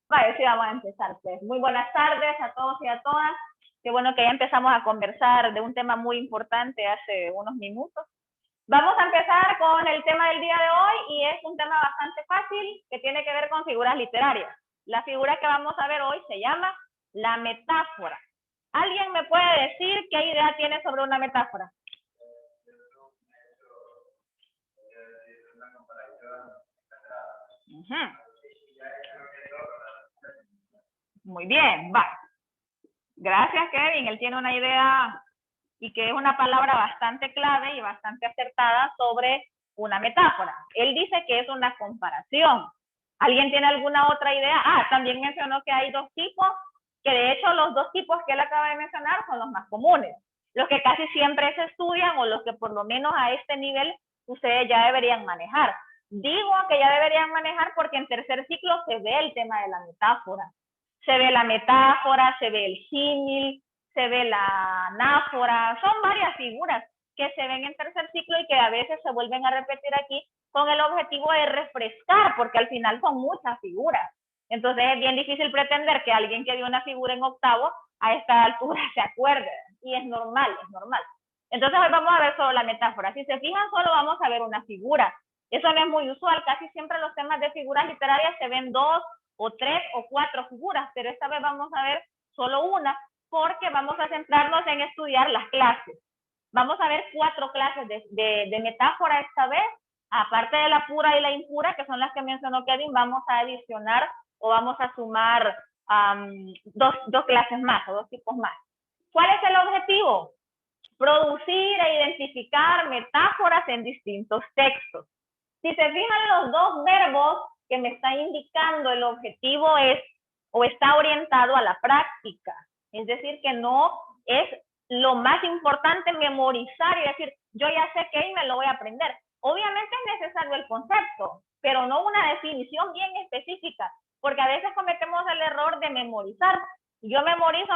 Vale, sí, vamos a empezar. Pues. Muy buenas tardes a todos y a todas. Qué bueno que ya empezamos a conversar de un tema muy importante hace unos minutos. Vamos a empezar con el tema del día de hoy y es un tema bastante fácil que tiene que ver con figuras literarias. La figura que vamos a ver hoy se llama la metáfora. ¿Alguien me puede decir qué idea tiene sobre una metáfora? Muy bien, va. Gracias, Kevin. Él tiene una idea y que es una palabra bastante clave y bastante acertada sobre una metáfora. Él dice que es una comparación. ¿Alguien tiene alguna otra idea? También mencionó que hay dos tipos, que de hecho los dos tipos que él acaba de mencionar son los más comunes, los que casi siempre se estudian o los que por lo menos a este nivel ustedes ya deberían manejar. Digo que ya deberían manejar porque en tercer ciclo se ve el tema de la metáfora. Se ve la metáfora, se ve el símil, se ve la anáfora, son varias figuras que se ven en tercer ciclo y que a veces se vuelven a repetir aquí con el objetivo de refrescar, porque al final son muchas figuras. Entonces es bien difícil pretender que alguien que vio una figura en octavo a esta altura se acuerde, y es normal, es normal. Entonces hoy vamos a ver solo la metáfora. Si se fijan, solo vamos a ver una figura. Eso no es muy usual, casi siempre los temas de figuras literarias se ven dos o tres o cuatro figuras, pero esta vez vamos a ver solo una, porque vamos a centrarnos en estudiar las clases. Vamos a ver 4 clases de metáfora esta vez, aparte de la pura y la impura, que son las que mencionó Kevin, vamos a adicionar o vamos a sumar dos clases más o dos tipos más. ¿Cuál es el objetivo? Producir e identificar metáforas en distintos textos. Si se fijan, los dos verbos que me está indicando el objetivo es o está orientado a la práctica. Es decir, que no es lo más importante memorizar y decir, yo ya sé qué y me lo voy a aprender. Obviamente es necesario el concepto, pero no una definición bien específica, porque a veces cometemos el error de memorizar. Yo memorizo,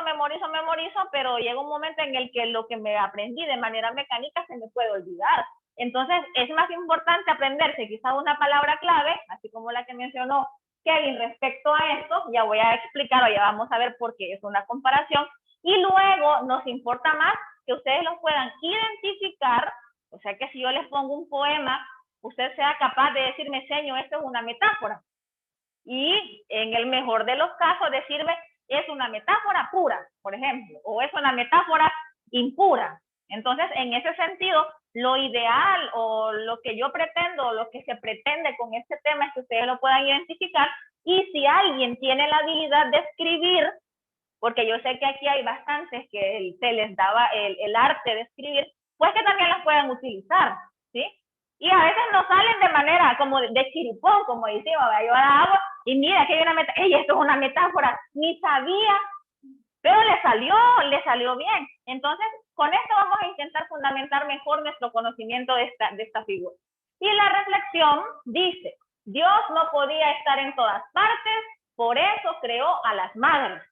pero llega un momento en el que lo que me aprendí de manera mecánica se me puede olvidar. Entonces, es más importante aprenderse quizá una palabra clave, así como la que mencionó Kevin respecto a esto, ya voy a explicar o ya vamos a ver por qué es una comparación, y luego nos importa más que ustedes lo puedan identificar, o sea que si yo les pongo un poema, usted sea capaz de decirme, señor, esto es una metáfora, y en el mejor de los casos decirme, es una metáfora pura, por ejemplo, o es una metáfora impura. Entonces, en ese sentido, lo ideal o lo que yo pretendo o lo que se pretende con este tema es que ustedes lo puedan identificar, y si alguien tiene la habilidad de escribir, porque yo sé que aquí hay bastantes que se les daba el arte de escribir, pues que también las puedan utilizar, ¿sí? Y a veces nos salen de manera como de chiripón, como decimos, yo la hago y mira que hay una metáfora, esto es una metáfora, ni sabía, pero le salió bien. Entonces, con esto vamos a intentar fundamentar mejor nuestro conocimiento de esta figura. Y la reflexión dice, Dios no podía estar en todas partes, por eso creó a las madres.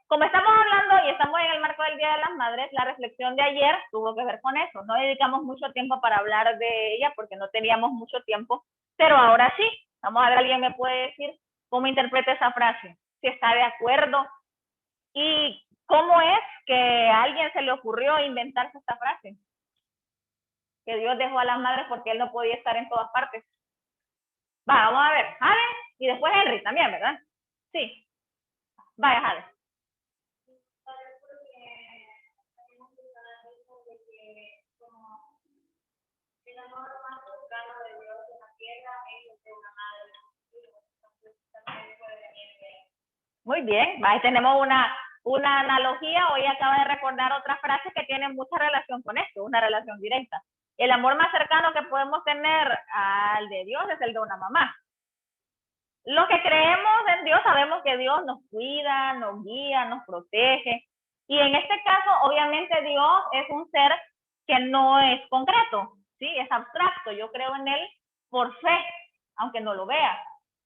Como estamos hablando y estamos en el marco del Día de las Madres, la reflexión de ayer tuvo que ver con eso. No dedicamos mucho tiempo para hablar de ella porque no teníamos mucho tiempo, pero ahora sí. Vamos a ver, alguien me puede decir cómo interpreta esa frase, si está de acuerdo y cómo es que a alguien se le ocurrió inventarse esta frase. Que Dios dejó a las madres porque él no podía estar en todas partes. Vamos a ver, Jade y después Henry también, ¿verdad? Sí. Vaya, Jade. El amor más cercano de Dios en la tierra es el de una madre. Entonces también puede venir de ahí. Muy bien, ahí tenemos una analogía. Hoy acaba de recordar otra frase que tiene mucha relación con esto, una relación directa. El amor más cercano que podemos tener al de Dios es el de una mamá. Los que creemos en Dios sabemos que Dios nos cuida, nos guía, nos protege. Y en este caso, obviamente, Dios es un ser que no es concreto, ¿sí? Es abstracto. Yo creo en Él por fe, aunque no lo vea.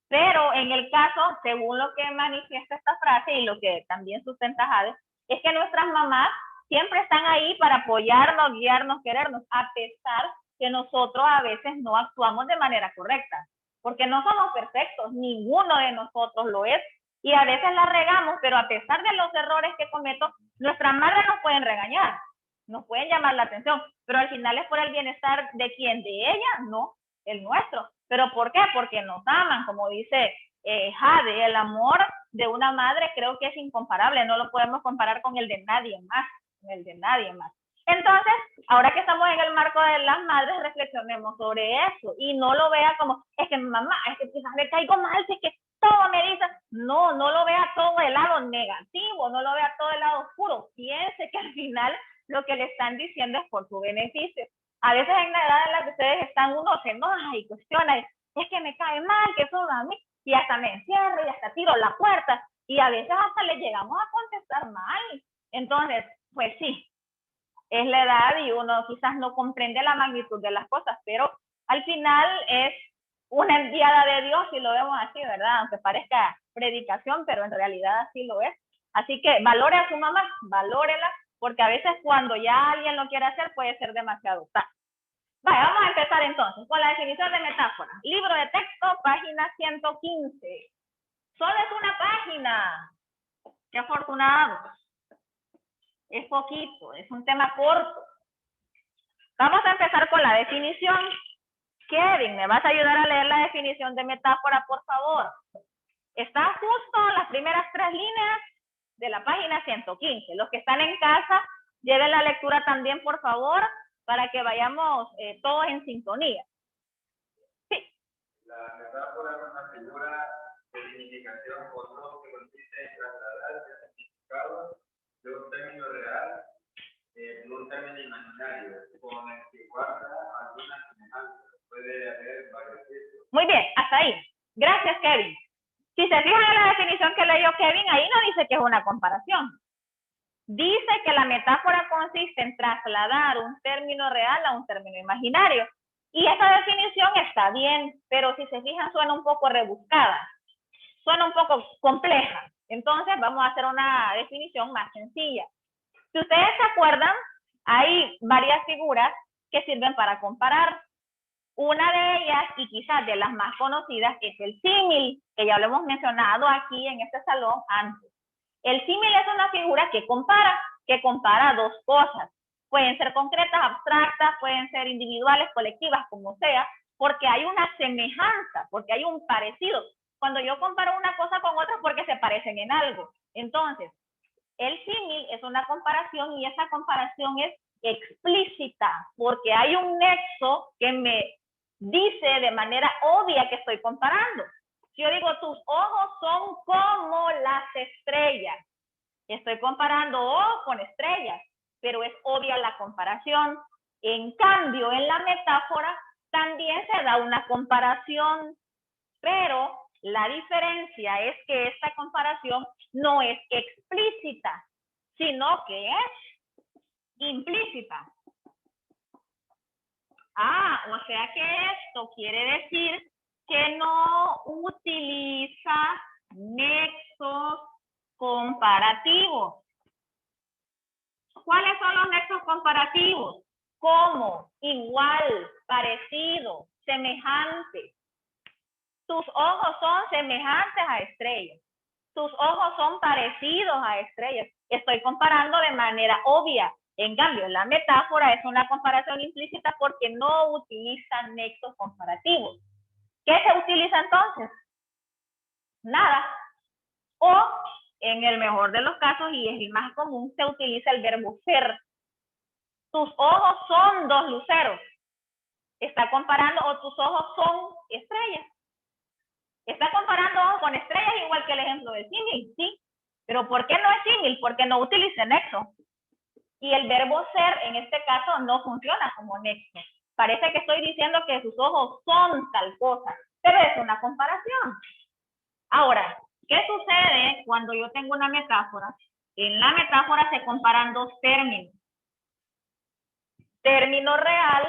Pero en el caso, según lo que manifiesta esta frase y lo que también sustenta Jade, es que nuestras mamás siempre están ahí para apoyarnos, guiarnos, querernos, a pesar que nosotros a veces no actuamos de manera correcta. Porque no somos perfectos, ninguno de nosotros lo es, Y a veces la regamos, pero a pesar de los errores que cometo, nuestras madres nos pueden regañar, nos pueden llamar la atención, pero al final es por el bienestar de quién, de ella, no, el nuestro. ¿Pero por qué? Porque nos aman, como dice Jade, el amor de una madre creo que es incomparable, no lo podemos comparar con el de nadie más, con el de nadie más. Entonces, ahora que estamos en el marco de las madres, reflexionemos sobre eso y no lo vea como, es que mamá, es que quizás me caigo mal, es que todo me dice, no, no lo vea todo el lado negativo, no lo vea todo el lado oscuro, piense que al final lo que le están diciendo es por su beneficio. A veces en la edad en la que ustedes están, uno se enoja y cuestiona, es que me cae mal, que eso a mí, y hasta me encierro y hasta tiro la puerta, y a veces hasta le llegamos a contestar mal. Entonces, pues sí, es la edad y uno quizás no comprende la magnitud de las cosas, pero al final es una enviada de Dios, si lo vemos así, ¿verdad? Aunque parezca predicación, pero en realidad así lo es. Así que valore a su mamá, valórela, porque a veces cuando ya alguien lo quiere hacer puede ser demasiado tarde. Vale, vamos a empezar entonces con la definición de metáfora. Libro de texto, página 115. Solo es una página. Qué afortunado. Es poquito, es un tema corto. Vamos a empezar con la definición. Kevin, ¿me vas a ayudar a leer la definición de metáfora, por favor? Está justo en las primeras 3 líneas de la página 115. Los que están en casa, lleven la lectura también, por favor, para que vayamos todos en sintonía. Sí. La metáfora es una figura de significación o no que consiste en trasladar el significado de un término real en un término imaginario, con el que guarda alguna semejanza. Puede haber varios tipos. Muy bien, hasta ahí. Gracias, Kevin. Si se fijan en la definición que leyó Kevin, ahí no dice que es una comparación. Dice que la metáfora consiste en trasladar un término real a un término imaginario. Y esa definición está bien, pero si se fijan suena un poco rebuscada, suena un poco compleja. Entonces vamos a hacer una definición más sencilla. Si ustedes se acuerdan, hay varias figuras que sirven para comparar. Una de ellas, y quizás de las más conocidas, es el símil, que ya lo hemos mencionado aquí en este salón antes. El símil es una figura que compara dos cosas. Pueden ser concretas, abstractas, pueden ser individuales, colectivas, como sea, porque hay una semejanza, porque hay un parecido. Cuando yo comparo una cosa con otra, porque se parecen en algo. Entonces, el símil es una comparación y esa comparación es explícita, porque hay un nexo que me dice de manera obvia que estoy comparando. Si yo digo, tus ojos son como las estrellas, estoy comparando ojos con estrellas, pero es obvia la comparación. En cambio, en la metáfora también se da una comparación, pero la diferencia es que esta comparación no es explícita, sino que es implícita. O sea que esto quiere decir que no utiliza nexos comparativos. ¿Cuáles son los nexos comparativos? Como, igual, parecido, semejante. Tus ojos son semejantes a estrellas. Tus ojos son parecidos a estrellas. Estoy comparando de manera obvia. En cambio, la metáfora es una comparación implícita porque no utiliza nexos comparativos. ¿Qué se utiliza entonces? Nada. O, en el mejor de los casos, y es el más común, se utiliza el verbo ser. Tus ojos son 2 luceros. Está comparando, o tus ojos son estrellas. Está comparando ojos con estrellas, igual que el ejemplo del símil, ¿sí? Pero ¿por qué no es símil? Porque no utiliza nexo. Y el verbo ser, en este caso, no funciona como nexo. Parece que estoy diciendo que sus ojos son tal cosa, pero es una comparación. Ahora, ¿qué sucede cuando yo tengo una metáfora? En la metáfora se comparan 2 términos. Término real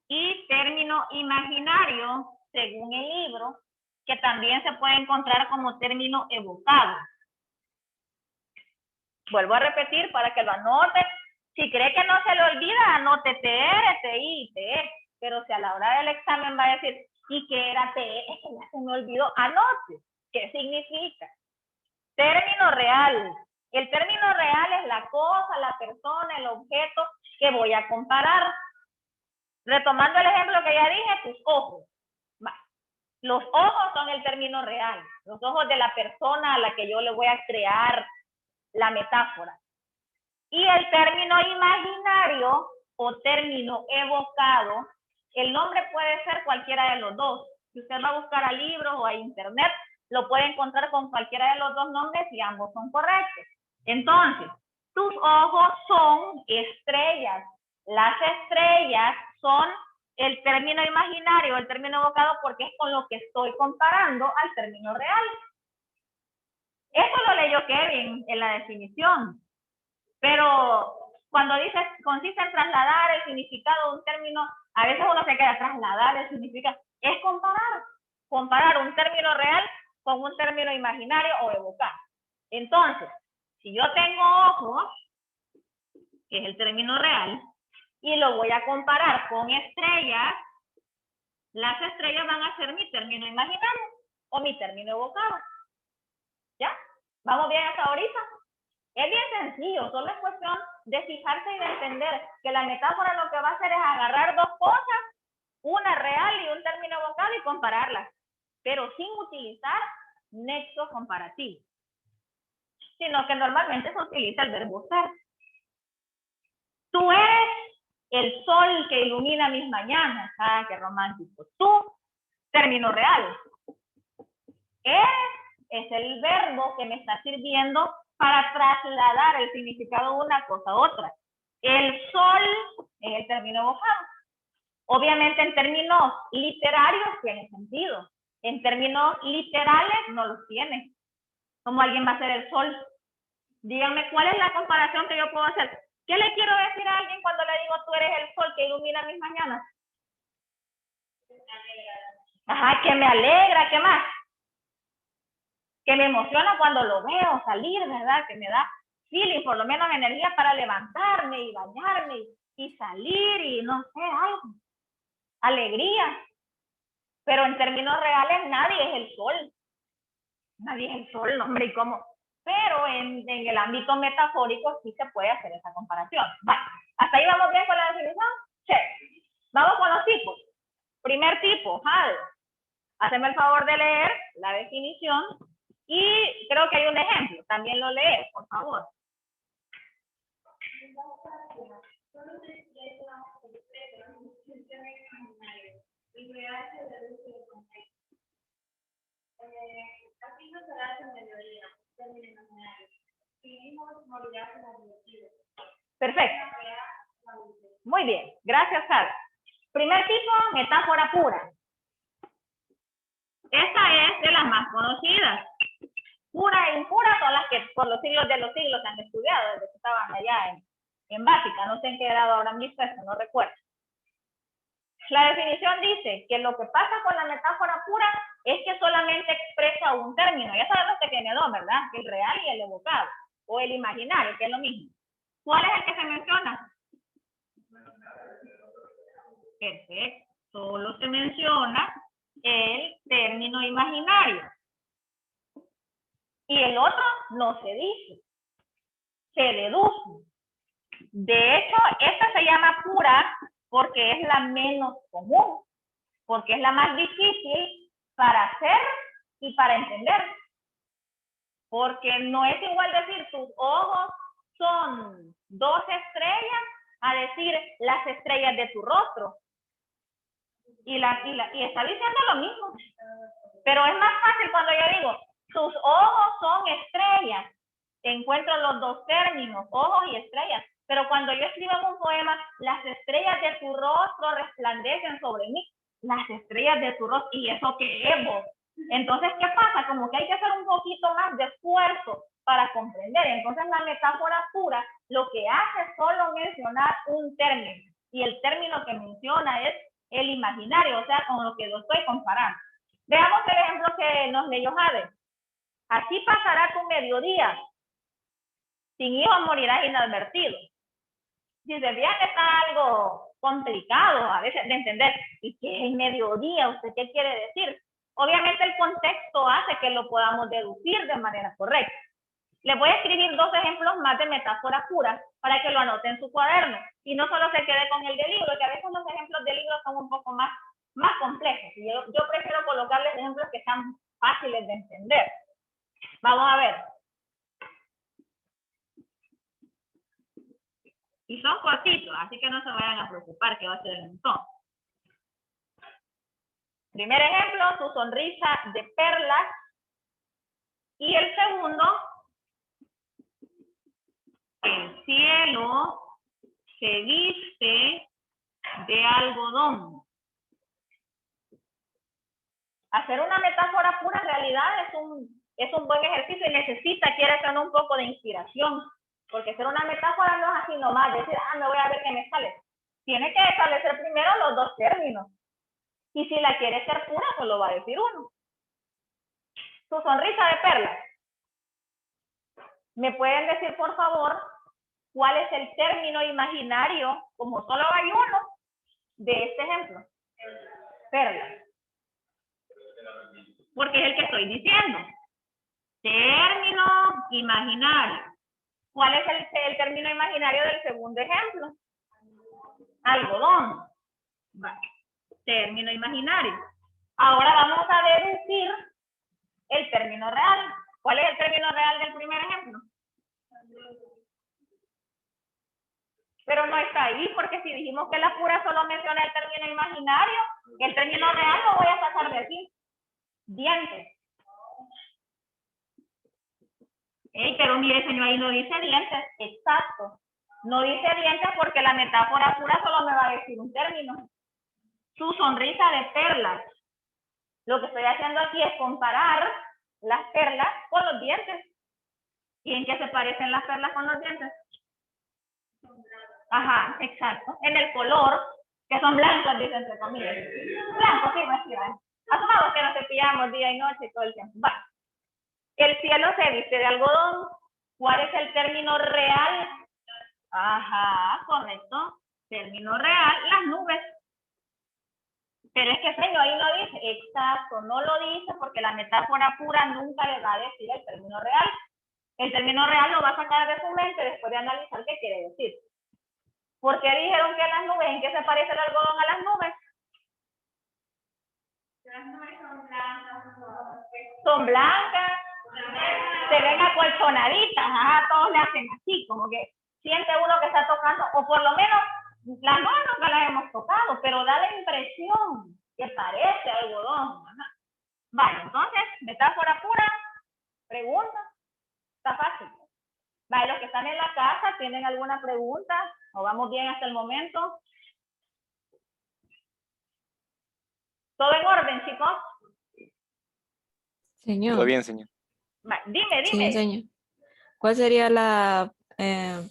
y término imaginario, según el libro, que también se puede encontrar como término evocado. Vuelvo a repetir para que lo anote. Si cree que no se le olvida, anote TR, TI, TE. Pero si a la hora del examen va a decir, ¿y qué era TE? Es que ya se me olvidó, anote. ¿Qué significa? Término real. El término real es la cosa, la persona, el objeto que voy a comparar. Retomando el ejemplo que ya dije, tus ojos. Los ojos son el término real. Los ojos de la persona a la que yo le voy a crear la metáfora. Y el término imaginario o término evocado, el nombre puede ser cualquiera de los dos. Si usted va a buscar a libros o a internet, lo puede encontrar con cualquiera de los dos nombres y ambos son correctos. Entonces, tus ojos son estrellas. Las estrellas son el término imaginario, el término evocado, porque es con lo que estoy comparando al término real. Eso lo leyó Kevin en la definición. Pero cuando dice consiste en trasladar el significado de un término, a veces uno se queda trasladar el significado. Es comparar un término real con un término imaginario o evocado. Entonces, si yo tengo ojos, que es el término real, y lo voy a comparar con estrellas, las estrellas van a ser mi término imaginario o mi término evocado. ¿Ya? ¿Vamos bien hasta ahorita? Es bien sencillo, solo es cuestión de fijarse y de entender que la metáfora lo que va a hacer es agarrar dos cosas, una real y un término evocado, y compararlas, pero sin utilizar nexo comparativo, sino que normalmente se utiliza el verbo ser. Tú eres el sol que ilumina mis mañanas. Ah, qué romántico. Tú, término real. Eres es el verbo que me está sirviendo para trasladar el significado de una cosa a otra. El sol es el término evocado. Obviamente en términos literarios tiene sentido. En términos literales no los tiene. ¿Cómo alguien va a ser el sol? Díganme cuál es la comparación que yo puedo hacer. ¿Qué le quiero decir a alguien cuando le digo tú eres el sol que ilumina mis mañanas? Ajá, que me alegra, ¿qué más? Que me emociona cuando lo veo salir, ¿verdad? Que me da feeling, por lo menos energía para levantarme y bañarme y salir y no sé, algo. Alegría. Pero en términos reales nadie es el sol. Nadie es el sol, hombre, ¿y cómo? Pero en el ámbito metafórico sí se puede hacer esa comparación. Vale. ¿Hasta ahí vamos bien con la definición? Sí. Vamos con los tipos. Primer tipo, HAL. Haceme el favor de leer la definición y creo que hay un ejemplo. También lo lees, por favor. Así no será el mediodía, Perfecto. Muy bien. Gracias, Sara. Primer tipo, metáfora pura. Esta es de las más conocidas. Pura e impura son las que por los siglos de los siglos han estudiado, desde que estaban allá en básica. No sé en qué grado habrán visto eso, no recuerdo. La definición dice que lo que pasa con la metáfora pura es que solamente expresa un término. Ya sabemos que tiene dos, ¿verdad? El real y el evocado. O el imaginario, que es lo mismo. ¿Cuál es el que se menciona? Perfecto. Solo se menciona el término imaginario. Y el otro no se dice. Se deduce. De hecho, esta se llama pura porque es la menos común. Porque es la más difícil para hacer y para entender. Porque no es igual decir tus ojos son 2 estrellas a decir las estrellas de tu rostro. Y está diciendo lo mismo. Pero es más fácil cuando yo digo, tus ojos son estrellas. Encuentro los dos términos, ojos y estrellas. Pero cuando yo escribo en un poema, las estrellas de tu rostro resplandecen sobre mí. Las estrellas de tu rostro. ¿Y eso qué es vos? Entonces, ¿qué pasa? Como que hay que hacer un poquito más de esfuerzo para comprender. Entonces, la metáfora pura lo que hace es solo mencionar un término. Y el término que menciona es el imaginario, o sea, con lo que lo estoy comparando. Veamos el ejemplo que nos leyó Jade. Así pasará tu mediodía. Sin hijos morirás inadvertido. Si se vean que está algo complicado a veces de entender. ¿Y qué es el mediodía? ¿Usted qué quiere decir? Obviamente el contexto eso hace que lo podamos deducir de manera correcta. Les voy a escribir 2 ejemplos más de metáforas puras para que lo anoten en su cuaderno. Y no solo se quede con el del libro, que a veces los ejemplos del libro son un poco más complejos. Y yo prefiero colocarles ejemplos que sean fáciles de entender. Vamos a ver. Y son cortitos, así que no se vayan a preocupar que va a ser el montón. Primer ejemplo, su sonrisa de perlas. Y el segundo, el cielo se viste de algodón. Hacer una metáfora pura en realidad es un buen ejercicio y quiere tener un poco de inspiración. Porque hacer una metáfora no es así nomás, decir, me voy a ver qué me sale. Tiene que establecer primero los 2 términos. Y si la quiere ser pura, pues lo va a decir uno. Su sonrisa de perlas. ¿Me pueden decir, por favor, cuál es el término imaginario, como solo hay uno, de este ejemplo? Perlas. Porque es el que estoy diciendo. Término imaginario. ¿Cuál es el término imaginario del segundo ejemplo? Algodón. Vale. Término imaginario. Ahora vamos a deducir el término real. ¿Cuál es el término real del primer ejemplo? Pero no está ahí, porque si dijimos que la pura solo menciona el término imaginario, el término real lo voy a sacar de aquí. Dientes. Pero mire, señor, ahí no dice dientes. Exacto. No dice dientes porque la metáfora pura solo me va a decir un término. Su sonrisa de perlas. Lo que estoy haciendo aquí es comparar las perlas con los dientes. ¿Y en qué se parecen las perlas con los dientes? Ajá, exacto. En el color, que son blancos, dicen entre comillas. Blancos, sí, no es asumamos que nos cepillamos día y noche todo el tiempo. Vale. El cielo se viste de algodón. ¿Cuál es el término real? Ajá, correcto. Término real, las nubes. Pero es que, señor, ahí no dice, exacto, no lo dice porque la metáfora pura nunca le va a decir el término real. El término real lo va a sacar de su mente después de analizar qué quiere decir. ¿Por qué dijeron que las nubes, en qué se parece el algodón a las nubes? Las nubes son blancas. Son blancas, se ven acolchonaditas, ajá, todos le hacen así, como que siente uno que está tocando, o por lo menos las nubes nunca las hemos tocado, pero da la impresión que parece algodón. Ajá. Vale, entonces, metáfora pura, pregunta, está fácil. Vale, los que están en la casa, ¿tienen alguna pregunta? ¿O vamos bien hasta el momento? ¿Todo en orden, chicos? Señor. Todo bien, señor. Vale, dime. Sí, señor. ¿Cuál sería la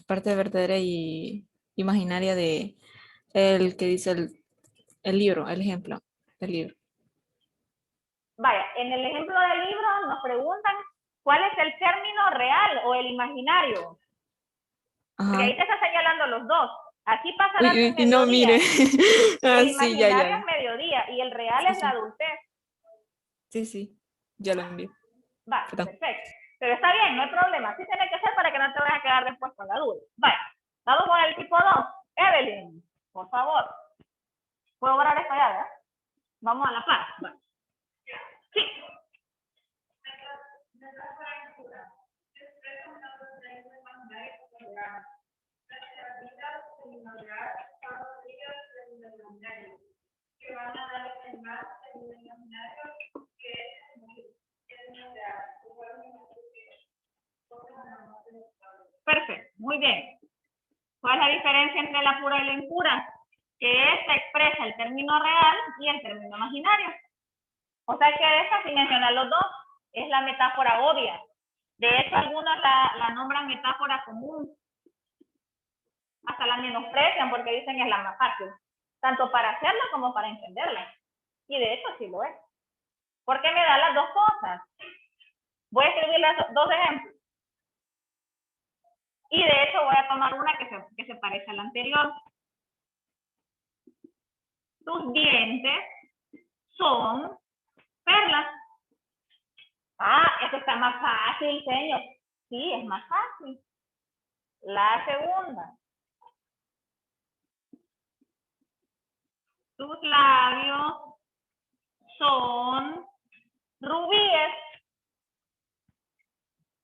parte verdadera y imaginaria de el que dice el libro, el ejemplo del libro? Vaya, en el ejemplo del libro nos preguntan cuál es el término real o el imaginario. Ajá. Porque ahí te está señalando los dos. Aquí pasa el mediodía. No, mire. El Sí, imaginario ya. es mediodía y el real Sí, es sí. la adultez. Sí, ya lo envío. Va, Perdón. perfecto. Pero está bien, no hay problema. Así tiene que ser para que no te vayas a quedar después con la duda. Vaya, vamos con el tipo 2. Evelyn, por favor. ¿Puedo borrar esto ya, verdad? Vamos a la par. Va. Sí. Que van a dar el más imaginario que Perfecto, muy bien. ¿Cuál es la diferencia entre la pura y la impura? Que esta expresa el término real y el término imaginario. O sea que esta, sin mencionar los dos, es la metáfora obvia. De hecho, algunos la nombran metáfora común. Hasta la menosprecian porque dicen que es la más fácil. Tanto para hacerla como para entenderla. Y de hecho sí lo es. Porque me da las dos cosas. Voy a escribir los 2 ejemplos. Y de hecho voy a tomar una que se parece a la anterior. Tus dientes son perlas. Ah, esto está más fácil, señor. Sí, es más fácil. La segunda. Tus labios son rubíes.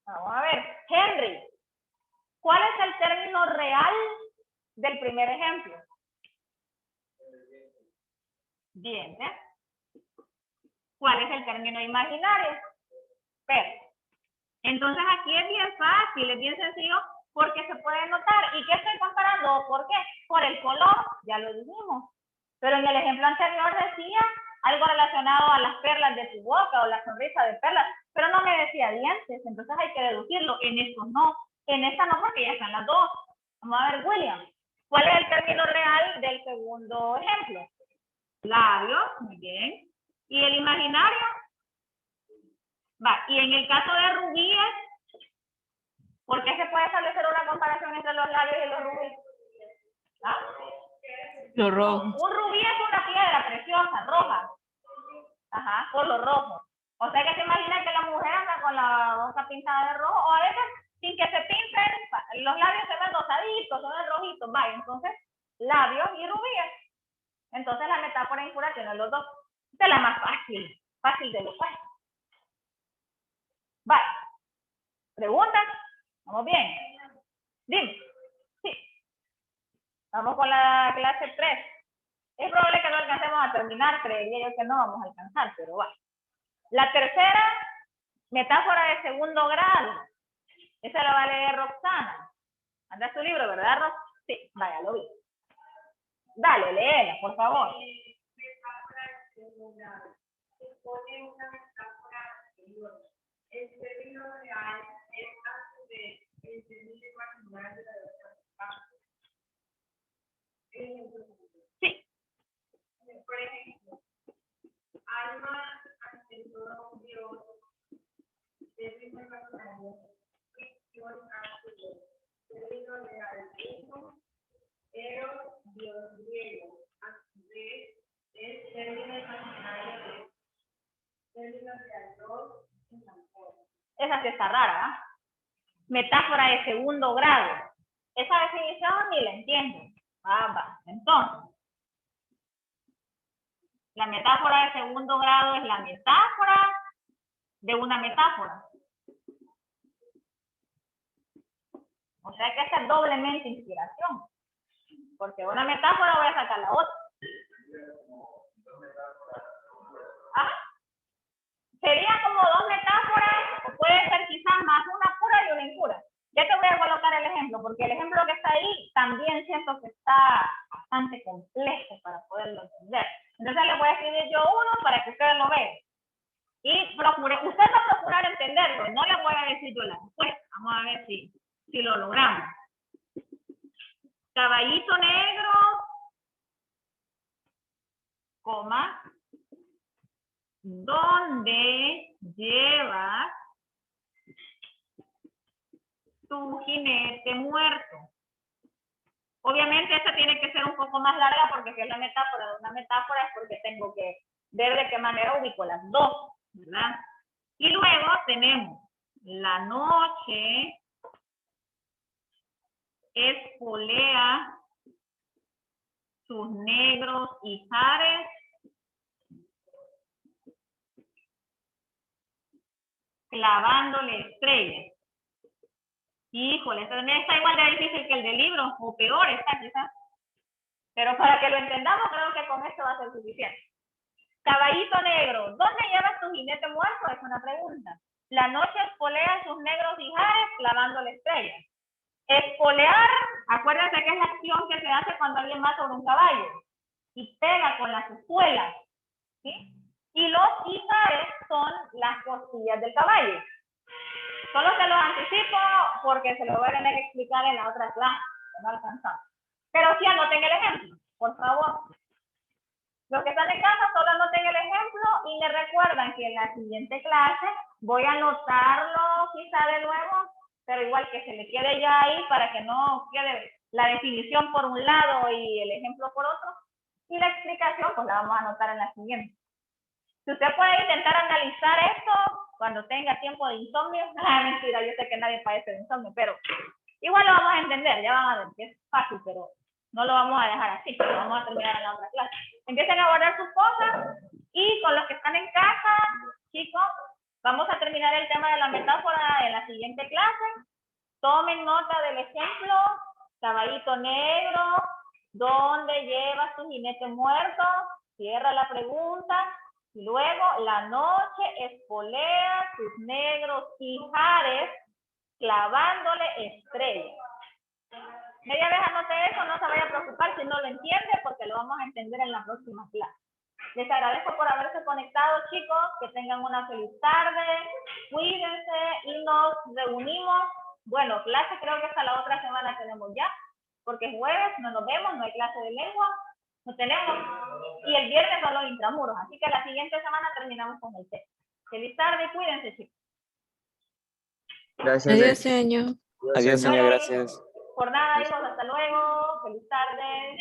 Vamos a ver. Henry, ¿cuál es el término real del primer ejemplo? Dientes. ¿Cuál es el término imaginario? Pero. Entonces aquí es bien fácil, es bien sencillo porque se puede notar. ¿Y qué estoy comparando? ¿Por qué? Por el color, ya lo dijimos. Pero en el ejemplo anterior decía algo relacionado a las perlas de tu boca o la sonrisa de perlas, pero no me decía dientes, entonces hay que deducirlo. En estos no, en esta no porque ya están las dos. Vamos a ver, William, ¿cuál es el término real del segundo ejemplo? Labios, muy bien. ¿Y el imaginario? Va, y en el caso de rubíes, ¿por qué se puede establecer una comparación entre los labios y los rubíes? ¿Ah? Lo rojo. Un rubí es una piedra preciosa, roja. Ajá, por lo rojo. O sea que se imagina que la mujer anda con la boca pintada de rojo, o a veces sin que se pinten, los labios se ven rosaditos, se ven rojitos, vaya, entonces labios y rubíes. Entonces la metáfora impura tiene los dos. Esta es la más fácil, fácil de lo fácil. Vale. ¿Preguntas? ¿Vamos bien? Dime. Sí. Vamos con la clase 3. Es probable que no alcancemos a terminar, creería yo que no vamos a alcanzar, pero va. La tercera, metáfora de segundo grado. Esa la va a leer Roxana. Anda su libro, ¿verdad, Rox? Sí, vaya, lo vi. Dale, léela, por favor. Metáfora de segundo grado. Se pone una metáfora anterior. El término real es a su vez el término imaginario de la otra parte. Sí. Por ejemplo, alma ante todo Dios, término imaginario, ficción a su vez, término real, Eros, Dios griego, a su vez es término imaginario de término real, dos en amor. Esa sí está rara, ¿eh? Metáfora de segundo grado. Esa definición ni la entiendo. Va. Entonces, la metáfora de segundo grado es la metáfora de una metáfora. O sea que esta es doblemente inspiración. Porque una metáfora voy a sacar la otra. ¿Ah? Sería como dos metáforas, o puede ser quizás más una pura y una impura. Ya te voy a colocar el ejemplo, porque el ejemplo que está ahí también siento que está bastante complejo para poderlo entender. Entonces le voy a escribir yo uno para que ustedes lo vean. Y usted va a procurar entenderlo, no le voy a decir yo la respuesta. Vamos a ver si lo logramos. Caballito negro, coma, ¿dónde llevas tu jinete muerto? Obviamente esta tiene que ser un poco más larga porque si es la metáfora de una metáfora es porque tengo que ver de qué manera ubico las dos, ¿verdad? Y luego tenemos la noche espolea sus negros ijares clavándole estrellas. Híjole, esto también está igual de difícil que el del libro, o peor está quizás. Pero para que lo entendamos, creo que con esto va a ser suficiente. Caballito negro, ¿dónde llevas tu jinete muerto? Es una pregunta. La noche espolea sus negros ijares clavándole estrellas. Espolear, acuérdense que es la acción que se hace cuando alguien va sobre un caballo y pega con las espuelas, ¿sí? Y los ijares son las costillas del caballo. Solo se los anticipo porque se lo voy a tener que explicar en la otra clase, no alcanzamos. Pero sí anoten el ejemplo, por favor. Los que están en casa solo anoten el ejemplo y me recuerdan que en la siguiente clase voy a anotarlo quizá de nuevo, pero igual que se le quede ya ahí para que no quede la definición por un lado y el ejemplo por otro. Y la explicación pues la vamos a anotar en la siguiente. Si usted puede intentar analizar esto, cuando tenga tiempo de insomnio. Mentira, yo sé que nadie padece de insomnio, pero igual lo vamos a entender, ya van a ver que es fácil, pero no lo vamos a dejar así, lo vamos a terminar en la otra clase. Empiecen a guardar sus cosas y con los que están en casa, chicos, vamos a terminar el tema de la metáfora en la siguiente clase. Tomen nota del ejemplo, caballito negro, ¿dónde lleva su jinete muerto? Cierra la pregunta. Y luego, la noche espolea sus negros ijares clavándole estrellas. Media vez anote eso, no se vaya a preocupar si no lo entiende, porque lo vamos a entender en la próxima clase. Les agradezco por haberse conectado, chicos, que tengan una feliz tarde, cuídense y nos reunimos. Bueno, clase creo que hasta la otra semana tenemos ya, porque es jueves, no nos vemos, no hay clase de lengua, no tenemos, y el viernes son los intramuros, así que la siguiente semana terminamos con el test. Feliz tarde y cuídense, chicos. Gracias. Adiós, señor. Adiós, señor, gracias. Por nada, hijos, hasta luego. Feliz tarde.